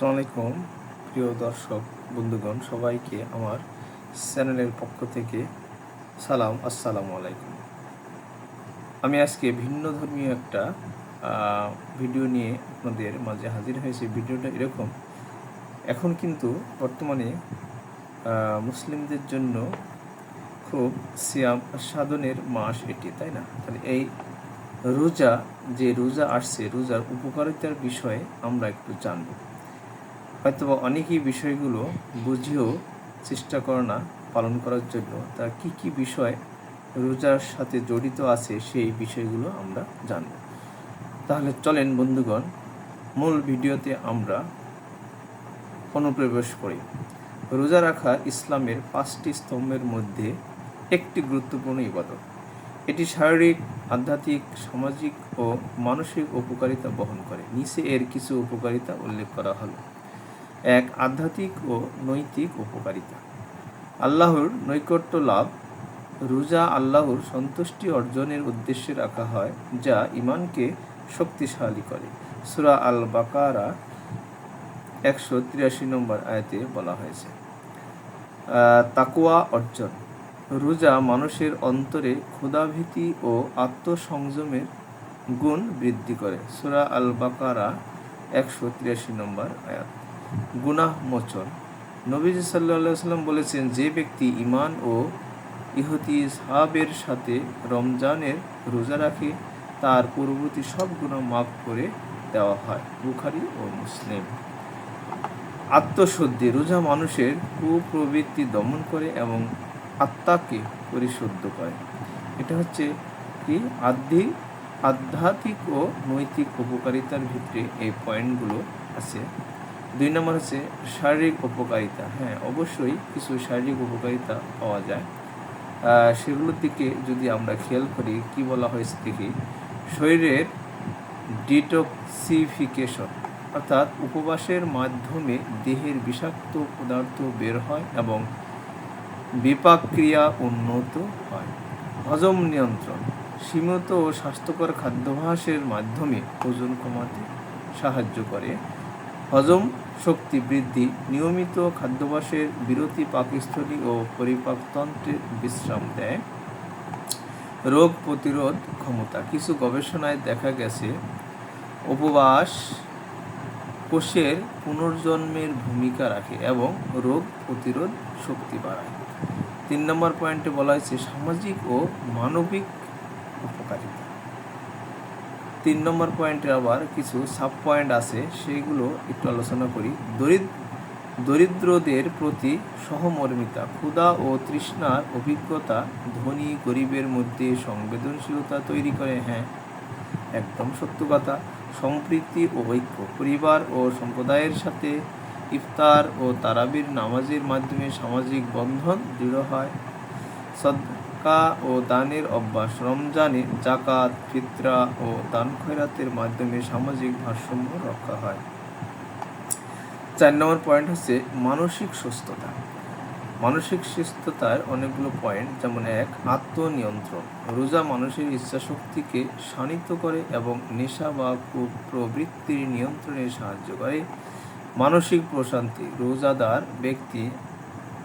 আসসালামু আলাইকুম প্রিয় দর্শক বন্ধুগণ, সবাইকে আমার চ্যানেলের পক্ষ থেকে সালাম। আসসালামু আলাইকুম। আমি আজকে ভিন্ন ধর্মীয় একটা ভিডিও নিয়ে আপনাদের মাঝে হাজির হয়েছি। ভিডিওটা এরকম, এখন কিন্তু বর্তমানে মুসলিমদের জন্য খুব সিয়াম সাধনের মাস এটি, তাই না? তাহলে এই রোজা আসছে, রোজার উপকারিতার বিষয়ে আমরা একটু জানব। হয়তো অনেকেই বিষয়গুলো বুঝেও চেষ্টা করে না পালন করার জন্য। তার কি কি বিষয় রোজার সাথে জড়িত আছে সেই বিষয়গুলো আমরা জানব। তাহলে চলেন বন্ধুগণ, মূল ভিডিওতে আমরা অনুপ্রবেশ করি। রোজা রাখা ইসলামের 5টি স্তম্ভের মধ্যে একটি গুরুত্বপূর্ণ ইবাদত। এটি শারীরিক, আধ্যাত্মিক, সামাজিক ও মানসিক উপকারিতা বহন করে। নিচে এর কিছু উপকারিতা উল্লেখ করা হলো। 1. আধ্যাত্মিক ও নৈতিক উপকারিতা। আল্লাহর নৈকট্য লাভ। রোজা আল্লাহর সন্তুষ্টি অর্জনের উদ্দেশ্যে রাখা হয়, যা ঈমানকে শক্তিশালী করে। সূরা আল বাকারা 183 নম্বর আয়াতে বলা হয়েছে। তাকওয়া অর্জন। রোজা মানুষের অন্তরে ক্ষুধাভীতি ও আত্মসংযমের গুণ বৃদ্ধি করে। সূরা আল বাকারা 183 নম্বর আয়াত। গুনাহ মোচন। নবীজি সাল্লাল্লাহু আলাইহি ওয়াসাল্লাম বলেছেন, যে ব্যক্তি ঈমান ও ইহতিসাবের সাথে রমজানের রোজা রাখে, তার পূর্ববর্তী সব গুনাহ মাফ করে দেওয়া হয়। বুখারী ও মুসলিম। আত্মশুদ্ধি। রোজা মানুষের কুপ্রবৃত্তি দমন করে এবং আত্মাকে পরিশুদ্ধ করে। এটা হচ্ছে কি আধ্যাত্মিক ও নৈতিক উপকারিতার ভিতরে এই পয়েন্টগুলো আছে। 2 নম্বর হচ্ছে শারীরিক উপকারিতা। হ্যাঁ, অবশ্যই কিছু শারীরিক উপকারিতা পাওয়া যায়। সেগুলোর দিকে যদি আমরা খেয়াল করি, কি বলা হয়েছে দেখি। শরীরের ডিটক্সিফিকেশন, অর্থাৎ উপবাসের মাধ্যমে দেহের বিষাক্ত পদার্থ বের হয় এবং বিপাক ক্রিয়া উন্নত হয়। হজম নিয়ন্ত্রণ। সীমিত ও স্বাস্থ্যকর খাদ্যাভ্যাসের মাধ্যমে ওজন কমাতে সাহায্য করে। হজম শক্তি বৃদ্ধি। নিয়মিত খাদ্যাভ্যাসের বিরতি পাকস্থলী ও পরিপাকতন্ত্রে বিশ্রাম দেয়। রোগ প্রতিরোধ ক্ষমতা। কিছু গবেষণায় দেখা গেছে উপবাস কোষের পুনর্জন্মের ভূমিকা রাখে এবং রোগ প্রতিরোধ শক্তি বাড়ায়। 3 নম্বর পয়েন্টে বলা হয়েছে সামাজিক ও মানবিক উপকারিতা। 3 নম্বর পয়েন্টে আবার কিছু সাব পয়েন্ট আছে, সেইগুলো একটু আলোচনা করি। দরিদ্রদের প্রতি সহমর্মিতা। ক্ষুধা ও তৃষ্ণার অভিজ্ঞতা ধনী গরিবের মধ্যে সংবেদনশীলতা তৈরি করে। হ্যাঁ, একদম সত্য কথা। সম্প্রীতি ও ঐক্য। পরিবার ও সম্প্রদায়ের সাথে ইফতার ও তারাবির নামাজের মাধ্যমে সামাজিক বন্ধন দৃঢ় হয়। সদকা ও দানের অভ্যাস। রমজানে জাকাত, ফিতরা ও দান খয়রাতের মাধ্যমে সামাজিক ভারসাম্য রক্ষা হয়। 4 নম্বর পয়েন্ট হচ্ছে মানসিক সুস্থতা। মানসিক সুস্থতার অনেকগুলো পয়েন্ট, যেমন 1. আত্মনিয়ন্ত্রণ। রোজা মানুষের ইচ্ছাশক্তিকে শানিত করে এবং নেশা বা কুপ্রবৃত্তির নিয়ন্ত্রণে সাহায্য করে। মানসিক প্রশান্তি। রোজাদার ব্যক্তি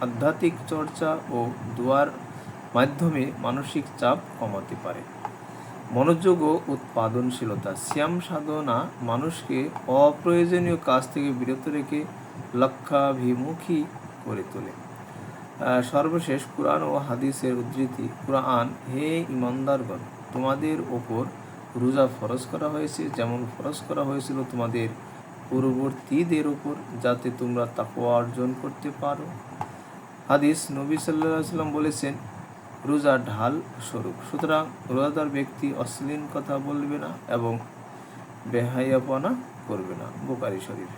আধ্যাত্মিক চর্চা ও দোয়ার মাধ্যমে মানসিক চাপ কমাতে পারে। মনোযোগ ও উৎপাদনশীলতা। সিয়াম সাধনা মানুষকে অপ্রয়োজনীয় কাজ থেকে বিরত রেখে লক্ষ্যাভিমুখী করে তোলে। সর্বশেষ কুরআন ও হাদিসের উদ্ধৃতি। কুরআন, হে ঈমানদারগণ, তোমাদের ওপর রোজা ফরজ করা হয়েছে, যেমন ফরজ করা হয়েছিল তোমাদের পূর্ববর্তীদের ওপর, যাতে তোমরা তাকওয়া অর্জন করতে পারো। হাদিস, নবী সাল্লাল্লাহু আলাইহি ওয়াসাল্লাম বলেছেন, রোজা ঢাল স্বরূপ। সুতরাং রোজাদার ব্যক্তি অশ্লীল কথা বলবে না এবং বেহায়াপনা করবে না। বুখারী শরীফ।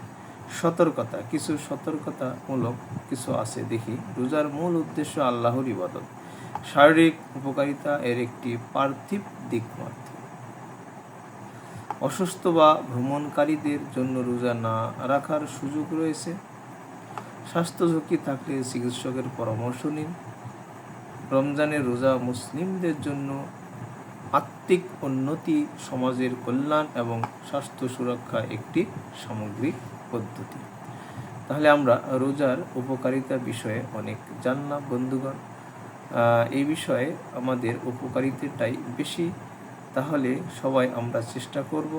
সতর্কতা। কিছু সতর্কতামূলক কিছু আছে দেখি। রোজার মূল উদ্দেশ্য আল্লাহর ইবাদত। শারীরিক উপকারিতা এর একটি পার্থিব দিক মাত্র। অসুস্থ বা ভ্রমণকারীদের জন্য রোজা না রাখার সুযোগ রয়েছে। স্বাস্থ্য ঝুঁকি থাকলে চিকিৎসকের পরামর্শ নিন। রমজানের রোজা মুসলিমদের জন্য আত্মিক উন্নতি, সমাজের কল্যাণ এবং স্বাস্থ্য সুরক্ষা একটি সামগ্রিক পদ্ধতি। তাহলে আমরা রোজার উপকারিতা বিষয়ে অনেক জানলাম বন্ধুগণ। এই বিষয়ে আমাদের উপকারিতাটাই বেশি। তাহলে সবাই আমরা চেষ্টা করব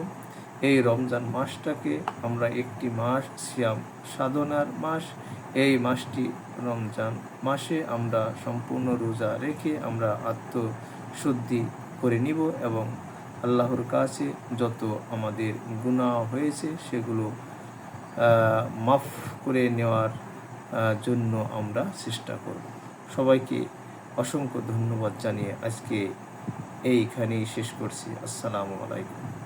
এই রমজান মাসটাকে আমরা একটি মাস সিয়াম সাধনার মাস। এই মাসটি রমজান মাসে আমরা সম্পূর্ণ রোজা রেখে আমরা আত্মশুদ্ধি করে নিব এবং আল্লাহর কাছে যত আমাদের গুনাহ হয়েছে সেগুলো মাফ করে নেওয়ার জন্য আমরা চেষ্টা করব। সবাইকে অসংখ্য ধন্যবাদ জানিয়ে আজকে এইখানেই শেষ করছি। আসসালামু আলাইকুম।